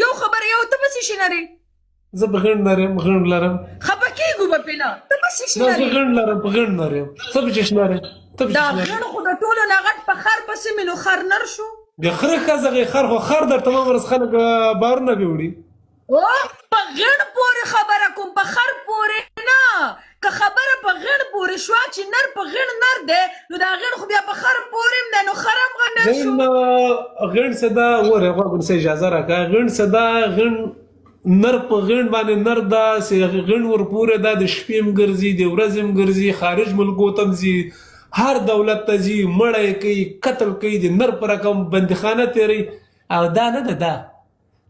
یو خبر یو ته بس شي نری زه په غڼ نرم غڼ لرم خپه کېږو به پې نه ته بس شي دا نری زه غڼ لرم په غڼ نرم ته په چشم نرم ته په دا چشم نرم غڼ خو د ټولو نه غټ په خر پسې مې نو خر نر شو بیا خره ښځه خر خو خر در تمام ورځ خلک بارونه کې وړي په غڼ پورې خبره کوم په خر پورې نه که خبره په غڼ پورې شوه چې نر په غڼ نر دی نو دا غڼ خو بیا په خر پورې هم دی نو خر هم غڼ نر شو غڼ څه ده وره غواړم څه اجازه راکړه غڼ څه ده غڼ نر په غڼ باندې نر ده چې غڼ ورپورې ده د شپې هم ګرځي د ورځې هم ګرځي خارج ملکو ته هم ځي هر دولت ته ځي مړی کوي قتل کوي د نر په رقم بندیخانه تیروي او دا نه ده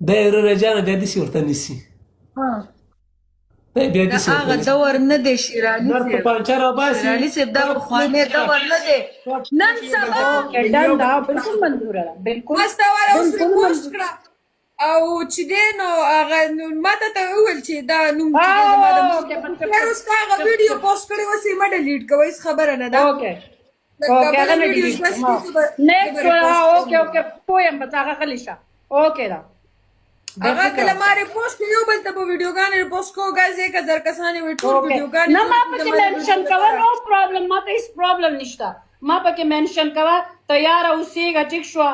دا یې رجانه بیا داسې ورته نیسي دا بیا داسې ورته هغه نیسي دور نه دی شیراني نر په پانچه راباسي شیراني صاحب دا پخوانی دور نه دی نن سبا ډن دا بالکل منظوره ده بالکل مستوره اوس پوسټ کړه او چې دی نو هغه ماته ته وویل چې دا نوم خیر اوس که هغه ویډیو پوسټ کړی اوس یې مه ډیلیټ کوه هېڅ خبره نه ده اوکې هغه نه ډیلیټ نیکسټ اوکې پوه یم بس هغه خلی شه اوکې دا هغه کله ما ریپوسټ یو بل ته په ویډیوګانې ریپوسټ کوو ګازې که زر کسانې وي ټول ویډیوګانې نه ما پکې منشن کوه نو پرابلم ما ته هېڅ پرابلم نشته ما پکې منشن کوه تیاره اوسېږه ټیک شوه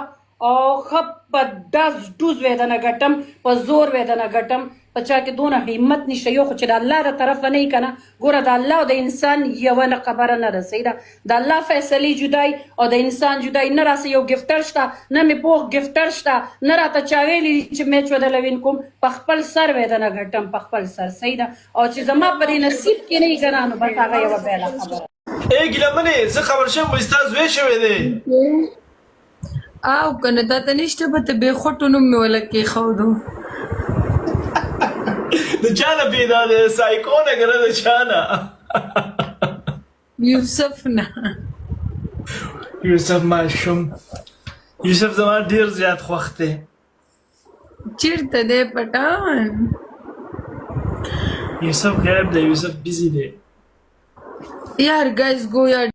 او ښه په ډز ډوز ویدنه ګټم په زور ویدنه ګټم په چا کې دونه همت نشته یو خو چې د الله د طرفه نه وي که نه ګوره د الله او د انسان یوه نه خبره نه ده صحیح ده د الله فیصلې جدای او د انسان جدای نه راسه یو ګفټر شته نه مې پوخ ګفټر شته نه راته چا ویلي چې میچ ودله وین کوم په خپل سر ویدنه ګټم په خپل سر صحیح ده او چې زما په دې نصیب کې نه وي که نه نو بس هغه یوه بیله خبره ای ګیلمنې زه خبر شوم خو ستا زوی شوی دی او کنه دا ته نشته به ته بې خوټو نوم مې وله کېښودو د چا نه پیدا دی سایکو نه که نه د چا نه یوسف نه یوسف ماشوم یوسف زما ډېر زیات خوښ دی چیرته دی پټان یوسف غیب دی یوسف بیزی دی یار guys go یار